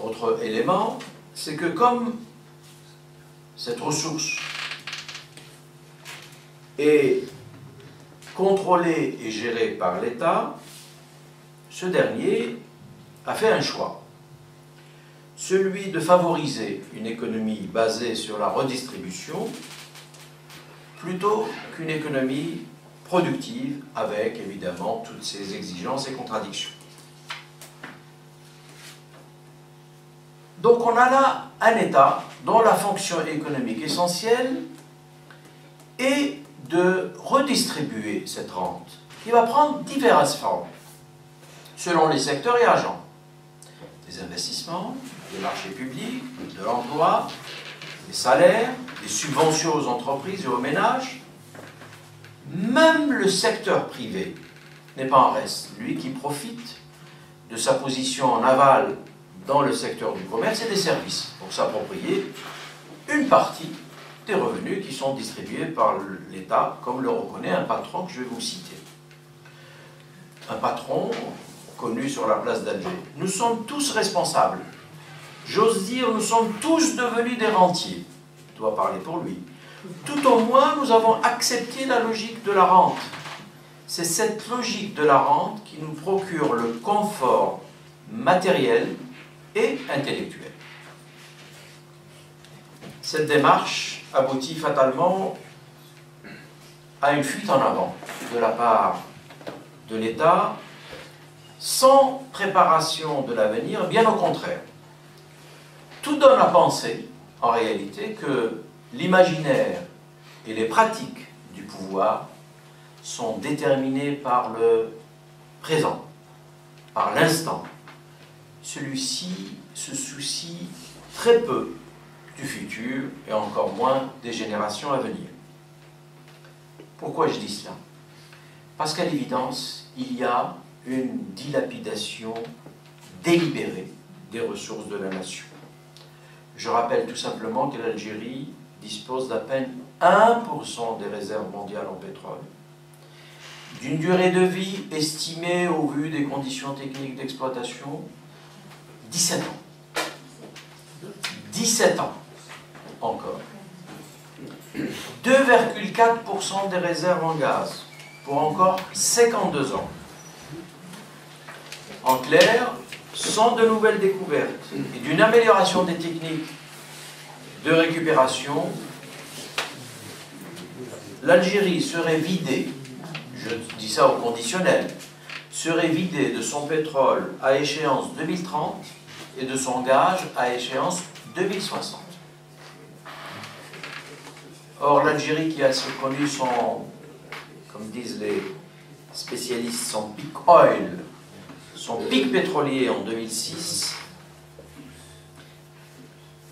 Autre élément, c'est que comme cette ressource est contrôlée et gérée par l'État, ce dernier a fait un choix, celui de favoriser une économie basée sur la redistribution plutôt qu'une économie productive avec évidemment toutes ses exigences et contradictions. Donc on a là un État dont la fonction économique essentielle est de redistribuer cette rente, qui va prendre diverses formes, selon les secteurs et agents. Des investissements, des marchés publics, de l'emploi, des salaires, des subventions aux entreprises et aux ménages. Même le secteur privé n'est pas en reste, lui qui profite de sa position en aval dans le secteur du commerce et des services pour s'approprier une partie des revenus qui sont distribués par l'État, comme le reconnaît un patron que je vais vous citer. Un patron connu sur la place d'Alger. Nous sommes tous responsables. J'ose dire, nous sommes tous devenus des rentiers. Je dois parler pour lui. Tout au moins, nous avons accepté la logique de la rente. C'est cette logique de la rente qui nous procure le confort matériel et intellectuel. Cette démarche aboutit fatalement à une fuite en avant de la part de l'État, sans préparation de l'avenir, bien au contraire. Tout donne à penser, en réalité, que l'imaginaire et les pratiques du pouvoir sont déterminés par le présent, par l'instant. Celui-ci se soucie très peu du futur et encore moins des générations à venir. Pourquoi je dis cela? Parce qu'à l'évidence, il y a une dilapidation délibérée des ressources de la nation. Je rappelle tout simplement que l'Algérie dispose d'à peine 1% des réserves mondiales en pétrole, d'une durée de vie estimée au vu des conditions techniques d'exploitation, 17 ans. 17 ans encore. 2,4% des réserves en gaz pour encore 52 ans. En clair, sans de nouvelles découvertes et d'une amélioration des techniques de récupération, l'Algérie serait vidée, je dis ça au conditionnel, serait vidée de son pétrole à échéance 2030 et de son gaz à échéance 2060. Or, l'Algérie qui a connu son, comme disent les spécialistes, son peak oil, son pic pétrolier en 2006,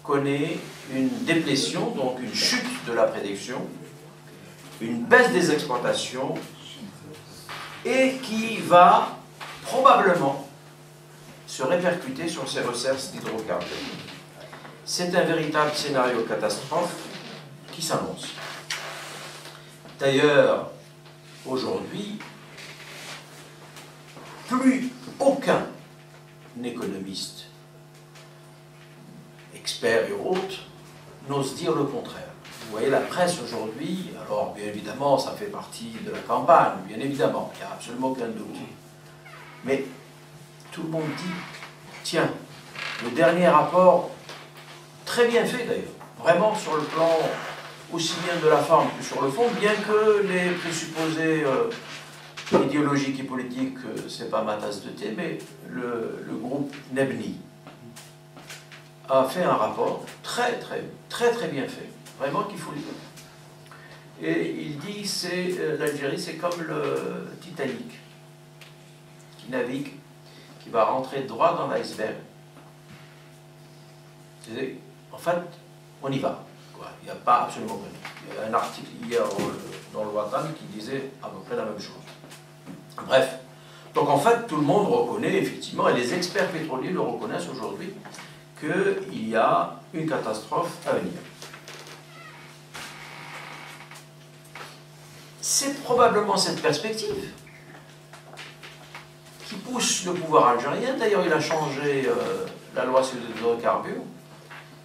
connaît une déplétion, donc une chute de la production, une baisse des exploitations, et qui va probablement se répercuter sur ses recettes d'hydrocarbures. C'est un véritable scénario catastrophe qui s'annonce. D'ailleurs, aujourd'hui, plus aucun économiste, expert et autres, n'ose dire le contraire. Vous voyez, la presse aujourd'hui, alors bien évidemment, ça fait partie de la campagne, bien évidemment, il n'y a absolument aucun doute. Mais tout le monde dit, tiens, le dernier rapport, très bien fait d'ailleurs, vraiment sur le plan aussi bien de la forme que sur le fond, bien que les présupposés idéologiques et politiques, c'est pas ma tasse de thé, mais le groupe Nebni a fait un rapport très bien fait, vraiment qu'il faut lire. Et il dit que l'Algérie, c'est comme le Titanic, qui navigue, qui va rentrer droit dans l'iceberg. En fait, on y va. Il n'y a pas absolument rien. Il y a un article hier dans le Watan qui disait à peu près la même chose. Bref, donc en fait, tout le monde reconnaît effectivement, et les experts pétroliers le reconnaissent aujourd'hui, qu'il y a une catastrophe à venir. C'est probablement cette perspective qui pousse le pouvoir algérien. D'ailleurs, il a changé la loi sur les hydrocarbures,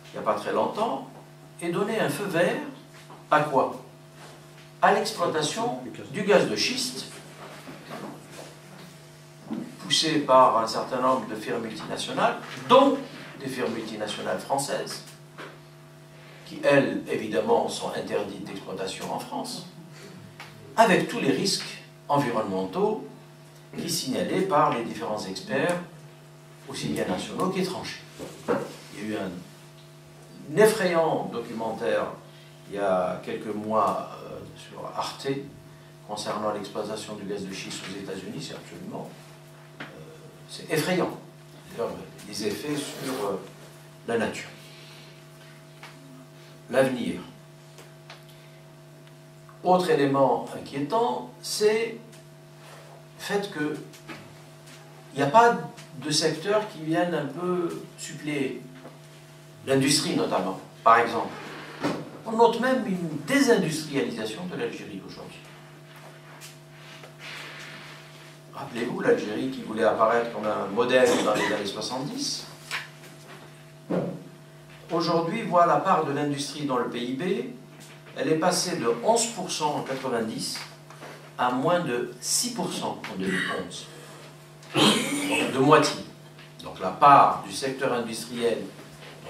il n'y a pas très longtemps, et donné un feu vert à quoi? À l'exploitation du gaz de schiste, poussé par un certain nombre de firmes multinationales, dont des firmes multinationales françaises, qui, elles, évidemment, sont interdites d'exploitation en France, avec tous les risques environnementaux qui signalés par les différents experts, aussi bien nationaux qu'étrangers. Il y a eu un effrayant documentaire il y a quelques mois sur Arte concernant l'exploitation du gaz de schiste aux États-Unis. C'est absolument c'est effrayant, les effets sur la nature. L'avenir. Autre élément inquiétant, c'est le fait qu'il n'y a pas de secteurs qui viennent un peu suppléer. L'industrie notamment, par exemple. On note même une désindustrialisation de l'Algérie aujourd'hui. Rappelez-vous l'Algérie qui voulait apparaître comme un modèle dans les années 70. Aujourd'hui, voit la part de l'industrie dans le PIB, elle est passée de 11% en 90 à moins de 6% en 2011. Donc de moitié. Donc la part du secteur industriel,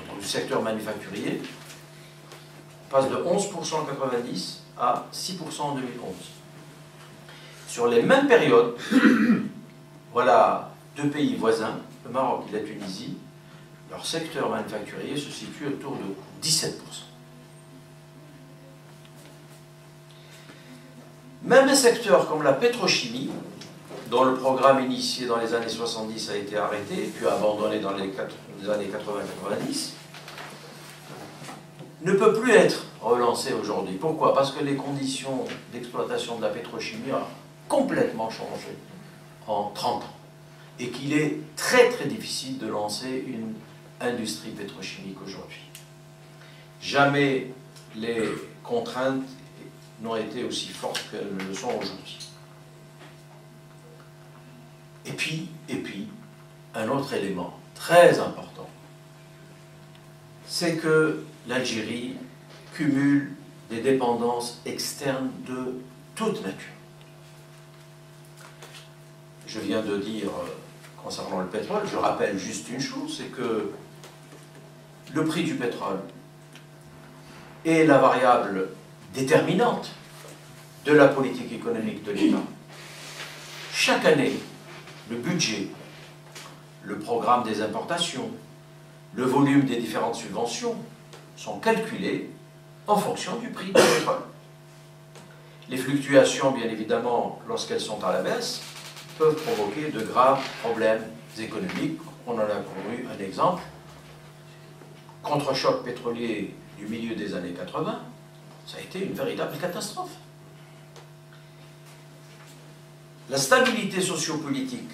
donc du secteur manufacturier, passe de 11% en 90 à 6% en 2011. Sur les mêmes périodes, voilà deux pays voisins, le Maroc et la Tunisie, leur secteur manufacturier se situe autour de 17%. Même un secteur comme la pétrochimie, dont le programme initié dans les années 70 a été arrêté, puis abandonné dans les années 80-90, ne peut plus être relancé aujourd'hui. Pourquoi? Parce que les conditions d'exploitation de la pétrochimie ont complètement changé en 30 ans. Et qu'il est très très difficile de lancer une industrie pétrochimique aujourd'hui. Jamais les contraintes n'ont été aussi fortes qu'elles ne le sont aujourd'hui. Et puis, un autre élément très important, c'est que l'Algérie cumule des dépendances externes de toute nature. Je viens de dire, concernant le pétrole, je rappelle juste une chose, c'est que le prix du pétrole est la variable déterminante de la politique économique de l'État. Chaque année, le budget, le programme des importations, le volume des différentes subventions sont calculés en fonction du prix du pétrole. Les fluctuations, bien évidemment, lorsqu'elles sont à la baisse, peuvent provoquer de graves problèmes économiques. On en a connu un exemple. Contre-choc pétrolier du milieu des années 80, ça a été une véritable catastrophe. La stabilité sociopolitique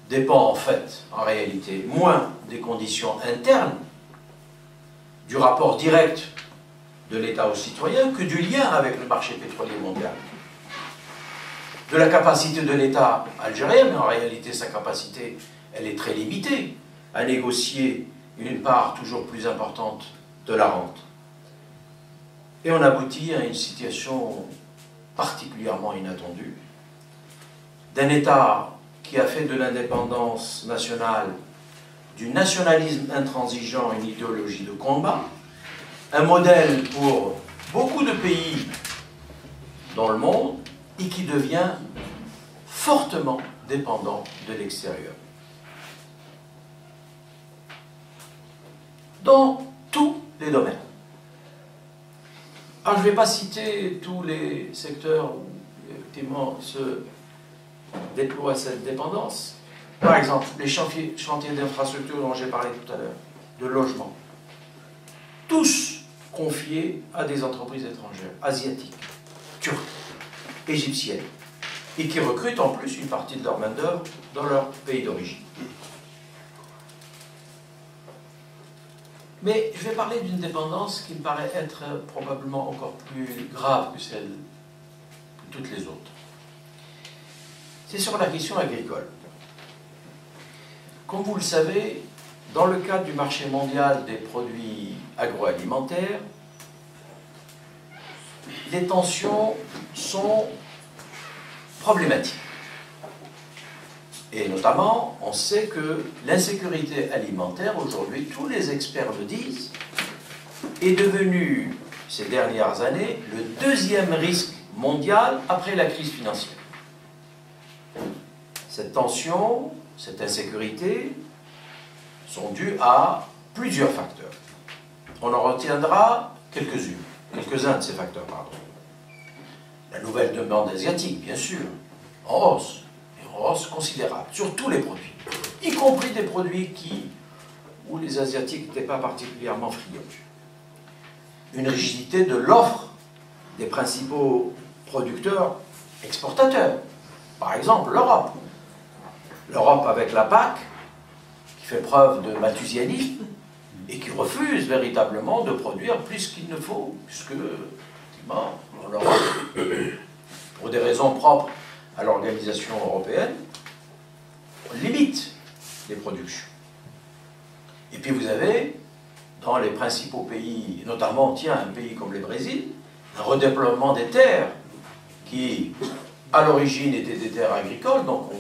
dépend en fait, en réalité, moins des conditions internes, du rapport direct de l'État aux citoyens, que du lien avec le marché pétrolier mondial. De la capacité de l'État algérien, mais en réalité sa capacité, elle est très limitée, à négocier une part toujours plus importante de la rente. Et on aboutit à une situation particulièrement inattendue, d'un État qui a fait de l'indépendance nationale, du nationalisme intransigeant, une idéologie de combat, un modèle pour beaucoup de pays dans le monde, et qui devient fortement dépendant de l'extérieur. Dans tous les domaines. Alors je ne vais pas citer tous les secteurs où effectivement se déploie cette dépendance. Par exemple, les chantiers d'infrastructures dont j'ai parlé tout à l'heure, de logement. Tous confiés à des entreprises étrangères, asiatiques, turques, égyptiennes, et qui recrutent en plus une partie de leur main-d'œuvre dans leur pays d'origine. Mais je vais parler d'une dépendance qui me paraît être probablement encore plus grave que celle de toutes les autres. C'est sur la question agricole. Comme vous le savez, dans le cadre du marché mondial des produits agroalimentaires, les tensions sont problématiques. Et notamment, on sait que l'insécurité alimentaire, aujourd'hui, tous les experts le disent, est devenue, ces dernières années, le deuxième risque mondial après la crise financière. Cette tension, cette insécurité sont dues à plusieurs facteurs. On en retiendra quelques-uns de ces facteurs, pardon. La nouvelle demande asiatique, bien sûr, en hausse considérable, sur tous les produits, y compris des produits où les Asiatiques n'étaient pas particulièrement friands. Une rigidité de l'offre des principaux producteurs exportateurs. Par exemple, l'Europe. L'Europe avec la PAC, qui fait preuve de malthusianisme et qui refuse véritablement de produire plus qu'il ne faut, puisque, effectivement, en Europe, pour des raisons propres à l'organisation européenne, on limite les productions. Et puis vous avez, dans les principaux pays, notamment, un pays comme le Brésil, un redéploiement des terres qui, à l'origine, étaient des terres agricoles, donc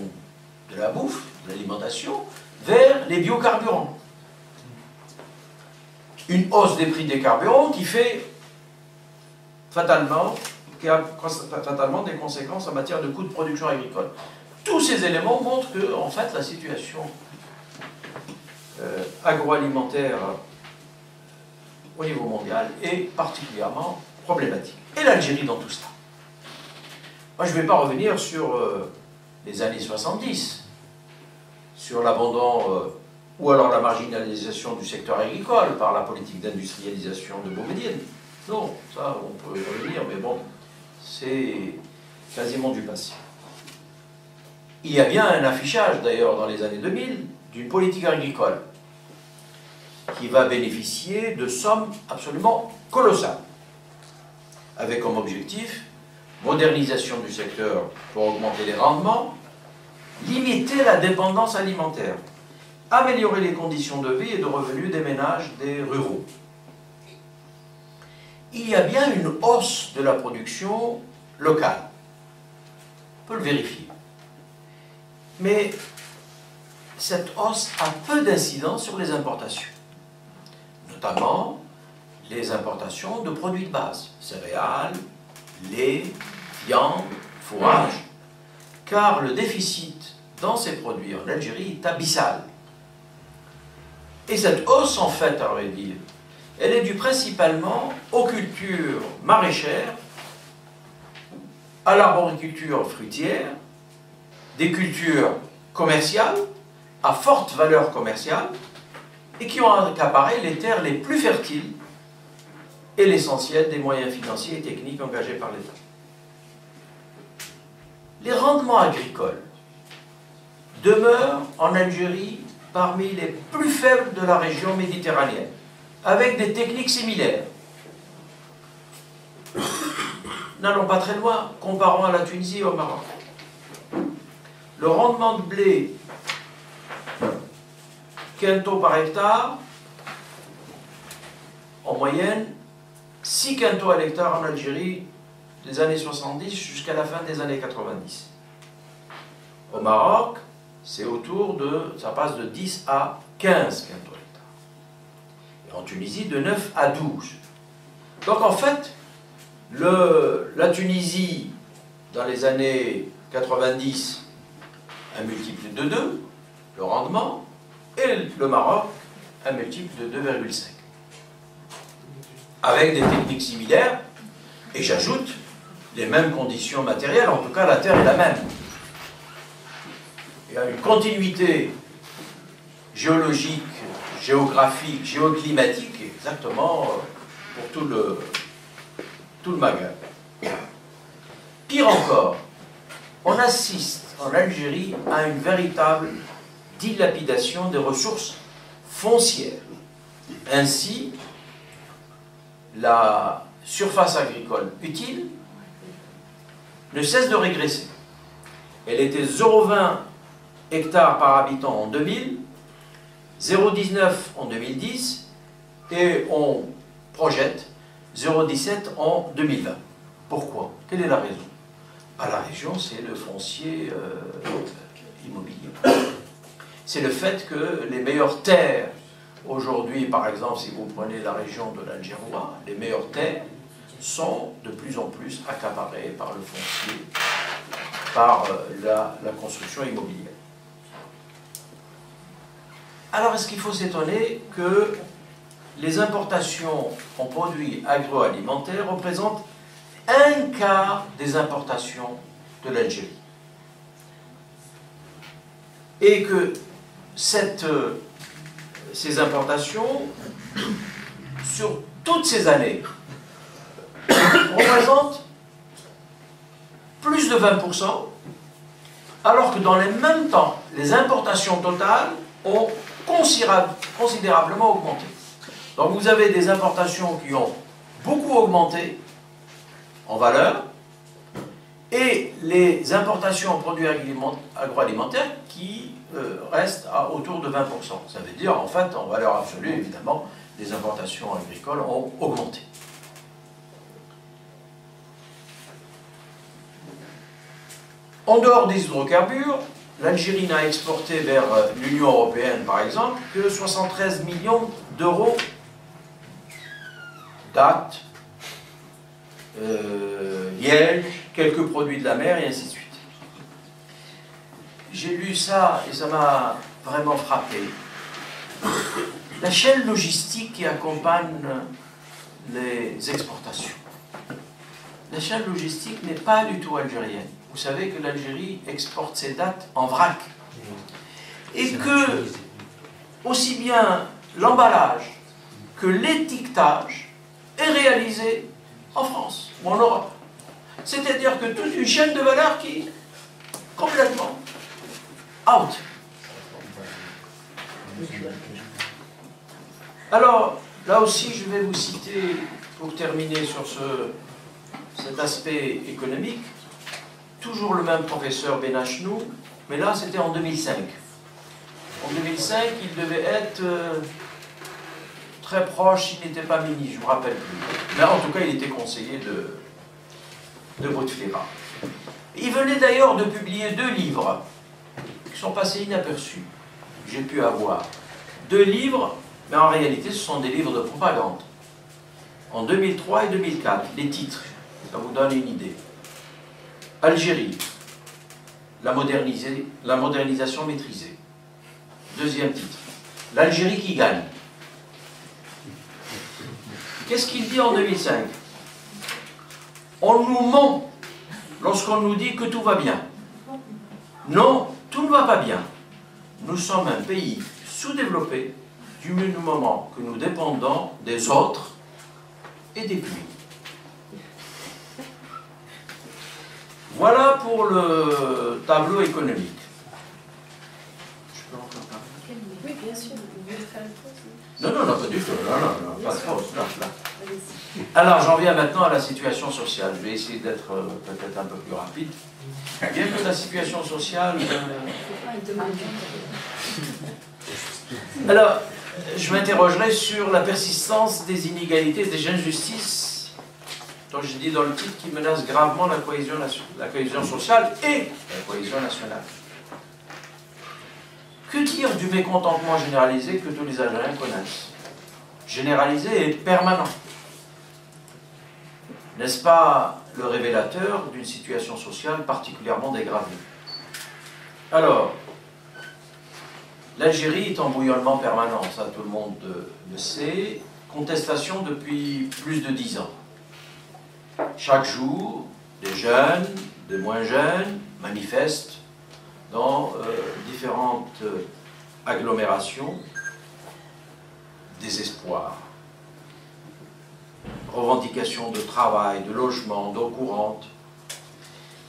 de la bouffe, de l'alimentation, vers les biocarburants. Une hausse des prix des carburants qui a fatalement des conséquences en matière de coûts de production agricole. Tous ces éléments montrent que, en fait, la situation agroalimentaire au niveau mondial est particulièrement problématique. Et l'Algérie dans tout cela. Moi, je ne vais pas revenir sur les années 70, sur l'abandon ou alors la marginalisation du secteur agricole par la politique d'industrialisation de Boumediene. Non, ça, on peut y revenir, mais bon, c'est quasiment du passé. Il y a bien un affichage, d'ailleurs, dans les années 2000, d'une politique agricole qui va bénéficier de sommes absolument colossales, avec comme objectif modernisation du secteur pour augmenter les rendements, limiter la dépendance alimentaire, améliorer les conditions de vie et de revenus des ménages des ruraux. Il y a bien une hausse de la production locale. On peut le vérifier. Mais cette hausse a peu d'incidence sur les importations. Notamment les importations de produits de base, céréales, lait, viande, fourrage, car le déficit dans ces produits en Algérie est abyssal. Et cette hausse, en fait, à vrai dire, elle est due principalement aux cultures maraîchères, à l'arboriculture fruitière, des cultures commerciales, à forte valeur commerciale, et qui ont accaparé les terres les plus fertiles et l'essentiel des moyens financiers et techniques engagés par l'État. Les rendements agricoles demeurent en Algérie parmi les plus faibles de la région méditerranéenne, avec des techniques similaires. N'allons pas très loin, comparons à la Tunisie et au Maroc. Le rendement de blé, quintaux par hectare, en moyenne, 6 quintaux à l'hectare en Algérie des années 70 jusqu'à la fin des années 90. Au Maroc, c'est ça passe de 10 à 15 quintaux à l'hectare. Et en Tunisie, de 9 à 12. Donc en fait, la Tunisie, dans les années 90, un multiple de 2, le rendement, et le Maroc, un multiple de 2,5. Avec des techniques similaires, et j'ajoute, les mêmes conditions matérielles, en tout cas la terre est la même. Il y a une continuité géologique, géographique, géoclimatique, exactement pour tout le Maghreb. Pire encore, on assiste en Algérie à une véritable dilapidation des ressources foncières. Ainsi, la surface agricole utile ne cesse de régresser. Elle était 0,20 hectares par habitant en 2000, 0,19 en 2010 et on projette 0,17 en 2020. Pourquoi? Quelle est la raison? La région, c'est le foncier immobilier. C'est le fait que les meilleures terres, aujourd'hui, par exemple, si vous prenez la région de l'Algérois, les meilleures terres sont de plus en plus accaparées par le foncier, par la construction immobilière. Alors, est-ce qu'il faut s'étonner que les importations en produits agroalimentaires représentent un quart des importations de l'Algérie? Et que ces importations, sur toutes ces années, représentent plus de 20%, alors que dans le même temps, les importations totales ont considérablement augmenté. Donc vous avez des importations qui ont beaucoup augmenté en valeur, et les importations en produits agroalimentaires qui restent autour de 20%. Ça veut dire, en fait, en valeur absolue, évidemment, les importations agricoles ont augmenté. En dehors des hydrocarbures, l'Algérie n'a exporté vers l'Union européenne, par exemple, que 73 millions d'euros dattes, liège, quelques produits de la mer et ainsi de suite. J'ai lu ça et ça m'a vraiment frappé. La chaîne logistique qui accompagne les exportations. La chaîne logistique n'est pas du tout algérienne. Vous savez que l'Algérie exporte ses dattes en vrac. Et que aussi bien l'emballage que l'étiquetage est réalisé en France ou en Europe. C'est-à-dire que toute une chaîne de valeur qui est complètement out. Alors, là aussi, je vais vous citer, pour terminer sur cet aspect économique, toujours le même professeur Benachnou, mais là, c'était en 2005. En 2005, il devait être très proche, il n'était pas ministre, je ne me rappelle plus. Mais en tout cas, il était conseiller de Bouteflika. Il venait d'ailleurs de publier 2 livres qui sont passés inaperçus. J'ai pu avoir 2 livres, mais en réalité, ce sont des livres de propagande. En 2003 et 2004, les titres, ça vous donne une idée. Algérie, la modernisation maîtrisée. Deuxième titre, l'Algérie qui gagne. Qu'est-ce qu'il dit en 2005? On nous ment lorsqu'on nous dit que tout va bien. Non, tout ne va pas bien. Nous sommes un pays sous-développé du moment que nous dépendons des autres et des pluies. Voilà pour le tableau économique. Je peux encore parler? Oui, bien sûr. Vous voulez faire une pause? Non, pas du tout. Non, pas de pause. Là. Alors, j'en viens maintenant à la situation sociale. Je vais essayer d'être peut-être un peu plus rapide. Bien que la situation sociale... Alors, je m'interrogerai sur la persistance des inégalités, des injustices, dont j'ai dit dans le titre, qui menacent gravement la cohésion sociale et la cohésion nationale. Que dire du mécontentement généralisé que tous les Algériens connaissent? Généralisé et permanent. N'est-ce pas le révélateur d'une situation sociale particulièrement dégradée? Alors, l'Algérie est en bouillonnement permanent, ça tout le monde le sait. Contestation depuis plus de 10 ans. Chaque jour, des jeunes, des moins jeunes, manifestent dans différentes agglomérations, désespoir, revendications de travail, de logement, d'eau courante,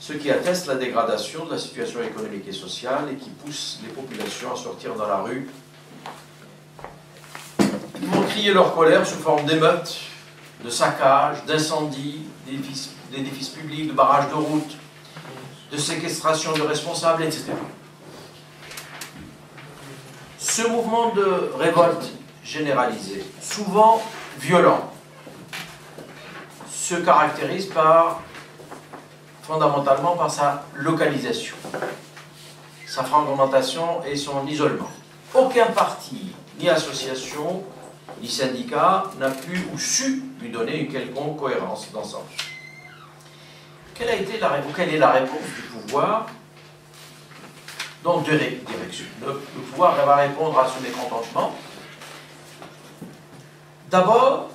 ce qui atteste la dégradation de la situation économique et sociale et qui pousse les populations à sortir dans la rue. Ils vont crier leur colère sous forme d'émeutes, de saccages, d'incendies, d'édifices publics, de barrages de routes, de séquestration de responsables, etc. Ce mouvement de révolte généralisé, souvent violent, se caractérise fondamentalement par sa localisation, sa fragmentation et son isolement. Aucun parti, ni association, ni syndicat n'a pu ou su lui donner une quelconque cohérence d'ensemble. Quelle est la réponse du pouvoir? Donc, deux directions. Le pouvoir va répondre à ce mécontentement. D'abord,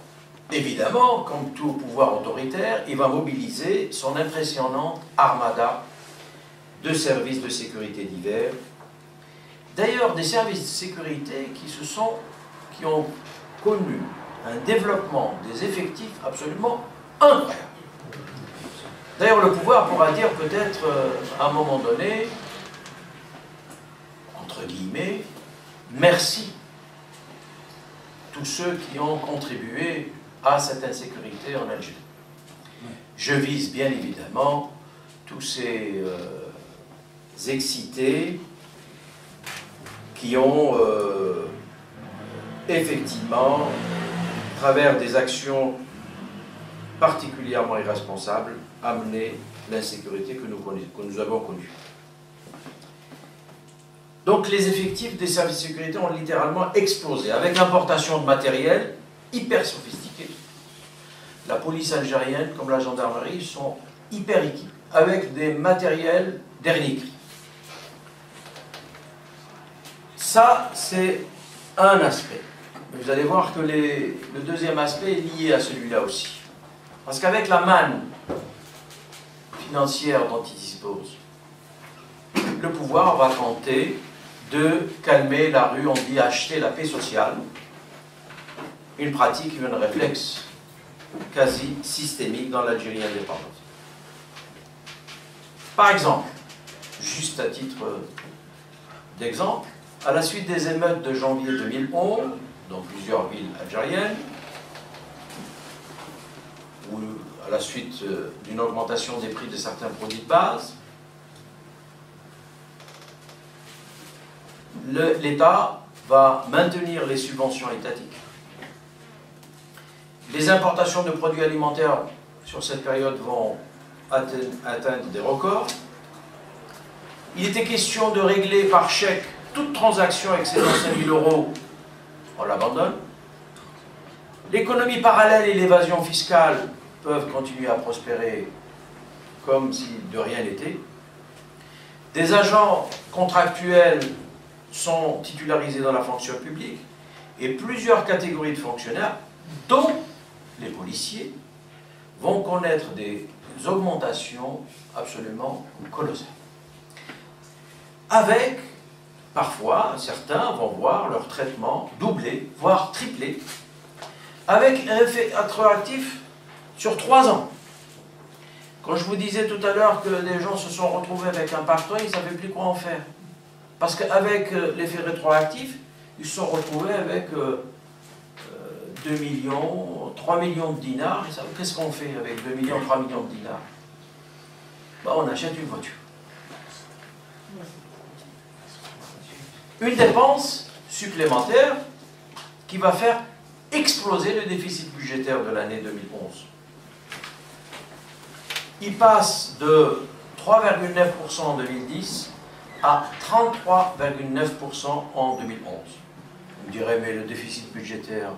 évidemment, comme tout pouvoir autoritaire, il va mobiliser son impressionnante armada de services de sécurité divers. D'ailleurs, des services de sécurité qui ont connu un développement des effectifs absolument incroyable. D'ailleurs, le pouvoir pourra dire peut-être à un moment donné, entre guillemets, merci tous ceux qui ont contribué à cette insécurité en Algérie. Je vise bien évidemment tous ces excités qui ont effectivement, à travers des actions particulièrement irresponsables, amené l'insécurité que nous avons connue. Donc les effectifs des services de sécurité ont littéralement explosé, avec l'importation de matériel hyper sophistiqué. La police algérienne, comme la gendarmerie, sont hyper équipés, avec des matériels dernier cri. Ça, c'est un aspect. Vous allez voir que le deuxième aspect est lié à celui-là aussi. Parce qu'avec la manne financière dont il dispose, le pouvoir va tenter de calmer la rue, on dit acheter la paix sociale, une pratique, un réflexe quasi systémique dans l'Algérie indépendante. Par exemple, juste à titre d'exemple, à la suite des émeutes de janvier 2011, dans plusieurs villes algériennes, ou à la suite d'une augmentation des prix de certains produits de base, l'État va maintenir les subventions étatiques. Les importations de produits alimentaires sur cette période vont atteindre des records. Il était question de régler par chèque toute transaction excédant 5 000 €, on l'abandonne. L'économie parallèle et l'évasion fiscale peuvent continuer à prospérer comme si de rien n'était. Des agents contractuels sont titularisés dans la fonction publique et plusieurs catégories de fonctionnaires, dont les policiers, vont connaître des augmentations absolument colossales. Avec, parfois, certains vont voir leur traitement doubler, voire tripler, avec un effet rétroactif sur 3 ans. Quand je vous disais tout à l'heure que les gens se sont retrouvés avec un pactole, ils ne savaient plus quoi en faire. Parce qu'avec l'effet rétroactif, ils se sont retrouvés avec 2 millions, 3 millions de dinars. Qu'est-ce qu'on fait avec 2 millions, 3 millions de dinars? Ben, on achète une voiture. Une dépense supplémentaire qui va faire exploser le déficit budgétaire de l'année 2011. Il passe de 3,9% en 2010 à 33,9% en 2011. Vous me direz, mais le déficit budgétaire,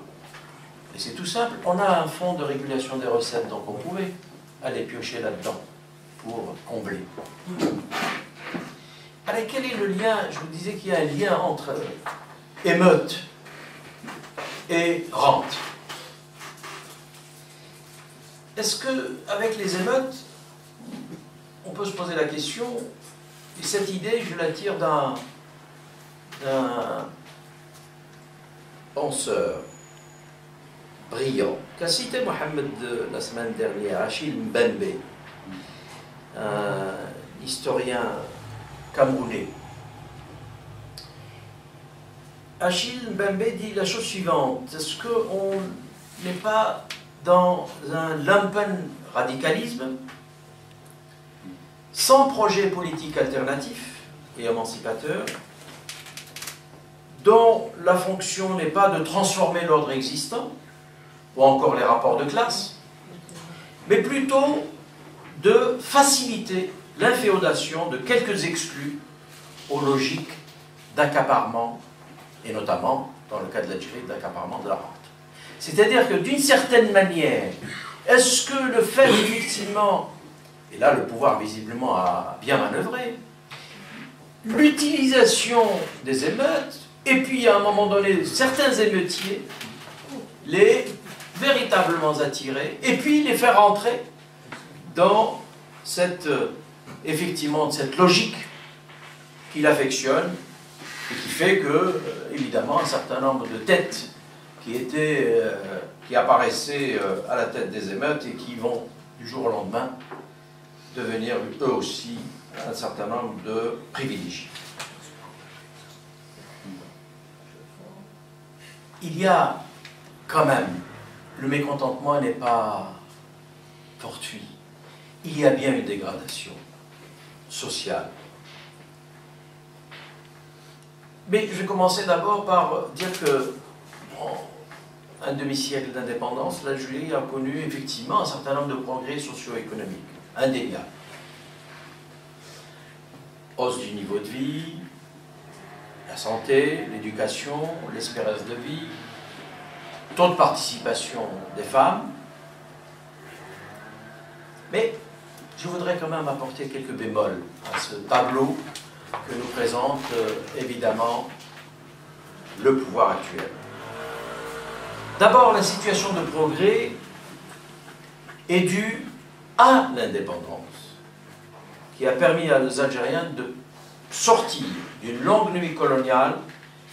et c'est tout simple, on a un fonds de régulation des recettes, donc on pouvait aller piocher là-dedans pour combler. Alors, quel est le lien? Je vous disais qu'il y a un lien entre émeute et rente. Est-ce qu'avec les émeutes, on peut se poser la question, et cette idée, je la tire d'un penseur brillant, qu'a cité Mohamed la semaine dernière, Achille Mbembe, un historien camerounais. Achille Mbembe dit la chose suivante: est-ce qu'on n'est pas dans un lumpen radicalisme sans projet politique alternatif et émancipateur, dont la fonction n'est pas de transformer l'ordre existant, ou encore les rapports de classe, mais plutôt de faciliter l'inféodation de quelques exclus aux logiques d'accaparement, et notamment, dans le cas de l'Algérie, d'accaparement de la rente. C'est-à-dire que d'une certaine manière, est-ce que le fait effectivement, et là le pouvoir visiblement a bien manœuvré, l'utilisation des émeutes, et puis à un moment donné, certains émeutiers, les véritablement attirer, et puis les faire rentrer dans cette, effectivement, cette logique qu'il affectionne, et qui fait que, évidemment, un certain nombre de têtes qui apparaissaient à la tête des émeutes et qui vont, du jour au lendemain, devenir eux aussi un certain nombre de privilégiés. Il y a quand même, le mécontentement n'est pas fortuit. Il y a bien une dégradation sociale. Mais je vais commencer d'abord par dire que, en un demi-siècle d'indépendance, l'Algérie a connu effectivement un certain nombre de progrès socio-économiques, indéniables. Hausse du niveau de vie, la santé, l'éducation, l'espérance de vie, taux de participation des femmes. Mais je voudrais quand même apporter quelques bémols à ce tableau que nous présente évidemment le pouvoir actuel. D'abord, la situation de progrès est due à l'indépendance, qui a permis à nos Algériens de sortir d'une longue nuit coloniale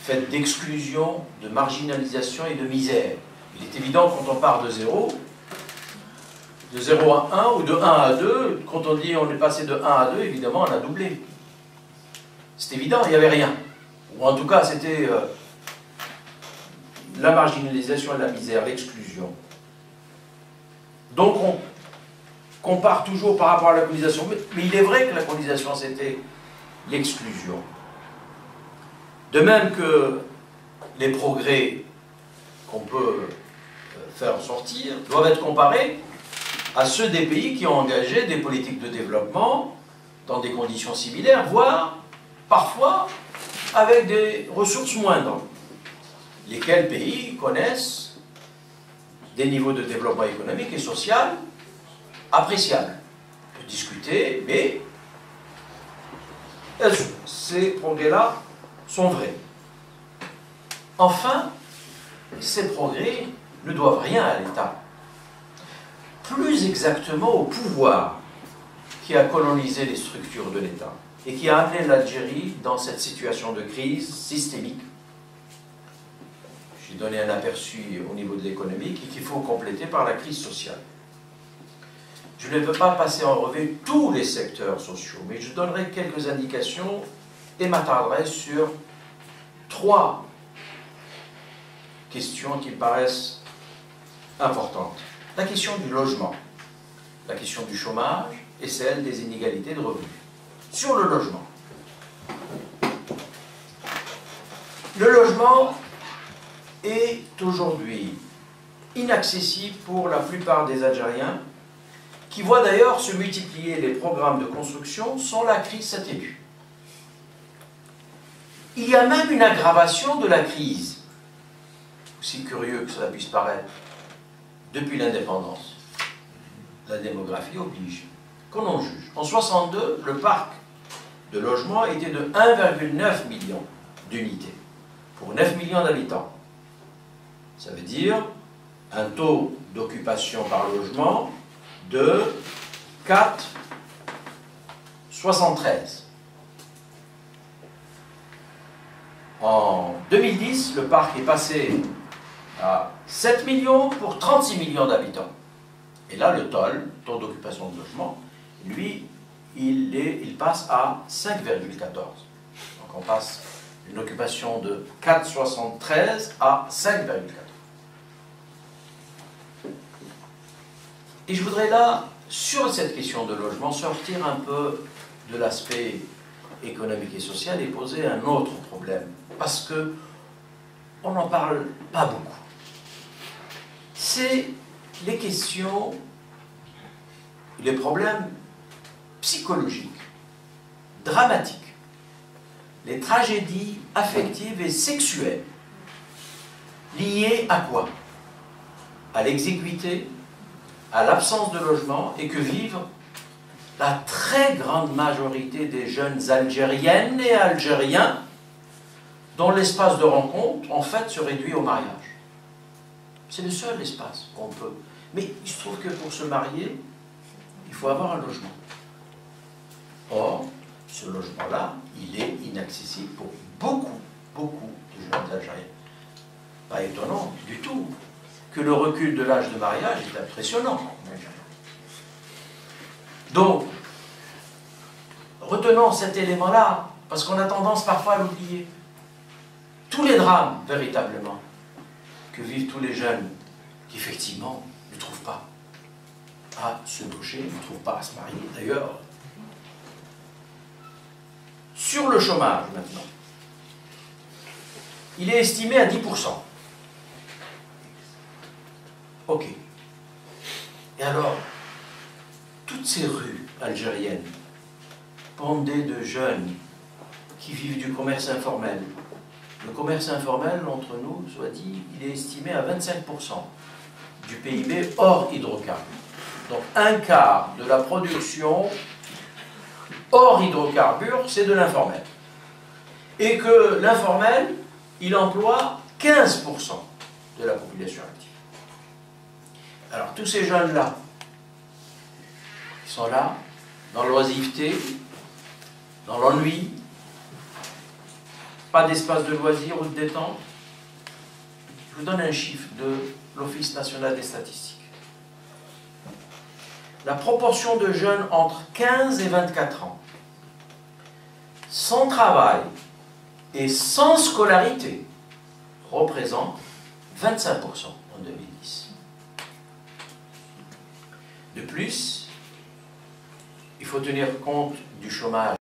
faite d'exclusion, de marginalisation et de misère. Il est évident quand on part de 0 à 1 ou de 1 à 2, quand on dit on est passé de 1 à 2, évidemment on a doublé. C'est évident, il n'y avait rien. Ou en tout cas, c'était la marginalisation et la misère, l'exclusion. Donc on compare toujours par rapport à la colonisation, mais il est vrai que la colonisation, c'était l'exclusion. De même que les progrès qu'on peut faire sortir doivent être comparés à ceux des pays qui ont engagé des politiques de développement dans des conditions similaires, voire parfois avec des ressources moindres. Lesquels pays connaissent des niveaux de développement économique et social appréciables. On peut discuter, mais ces progrès-là sont vrais. Enfin, ces progrès ne doivent rien à l'État. Plus exactement au pouvoir qui a colonisé les structures de l'État et qui a amené l'Algérie dans cette situation de crise systémique. J'ai donné un aperçu au niveau de l'économie qu'il faut compléter par la crise sociale. Je ne peux pas passer en revue tous les secteurs sociaux, mais je donnerai quelques indications et m'attarderai sur 3 questions qui me paraissent importantes. La question du logement, la question du chômage et celle des inégalités de revenus. Sur le logement. Le logement est aujourd'hui inaccessible pour la plupart des Algériens, qui voient d'ailleurs se multiplier les programmes de construction sans la crise s'atténue. Il y a même une aggravation de la crise, aussi curieux que cela puisse paraître, depuis l'indépendance. La démographie oblige qu'on en juge. En 1962, le parc de logements était de 1,9 million d'unités pour 9 millions d'habitants. Ça veut dire un taux d'occupation par logement de 4,73. En 2010, le parc est passé à 7 millions pour 36 millions d'habitants. Et là, le taux d'occupation de logement, lui, il passe à 5,14. Donc on passe d'une occupation de 4,73 à 5,14. Et je voudrais là, sur cette question de logement, sortir un peu de l'aspect économique et social et poser un autre problème. Parce que on n'en parle pas beaucoup. C'est les questions, les problèmes psychologiques, dramatiques, les tragédies affectives et sexuelles liées à quoi? À l'exiguïté, à l'absence de logement, et que vivent la très grande majorité des jeunes Algériennes et Algériens dont l'espace de rencontre, en fait, se réduit au mariage. C'est le seul espace qu'on peut. Mais il se trouve que pour se marier, il faut avoir un logement. Or, ce logement-là, il est inaccessible pour beaucoup, beaucoup de jeunes Algériens. Pas étonnant du tout que le recul de l'âge de mariage est impressionnant en Algérie. Donc, retenons cet élément-là, parce qu'on a tendance parfois à l'oublier. Tous les drames, véritablement, que vivent tous les jeunes qui, effectivement, ne trouvent pas à se loger, ne trouvent pas à se marier. D'ailleurs, sur le chômage, maintenant, il est estimé à 10%. Ok. Et alors, toutes ces rues algériennes, bondées de jeunes qui vivent du commerce informel. Le commerce informel, entre nous, soit dit, il est estimé à 25% du PIB hors hydrocarbures. Donc un quart de la production hors hydrocarbures, c'est de l'informel. Et que l'informel, il emploie 15% de la population active. Alors tous ces jeunes-là, ils sont là, dans l'oisiveté, dans l'ennui, pas d'espace de loisirs ou de détente. Je vous donne un chiffre de l'Office national des statistiques. La proportion de jeunes entre 15 et 24 ans, sans travail et sans scolarité, représente 25% en 2010. De plus, il faut tenir compte du chômage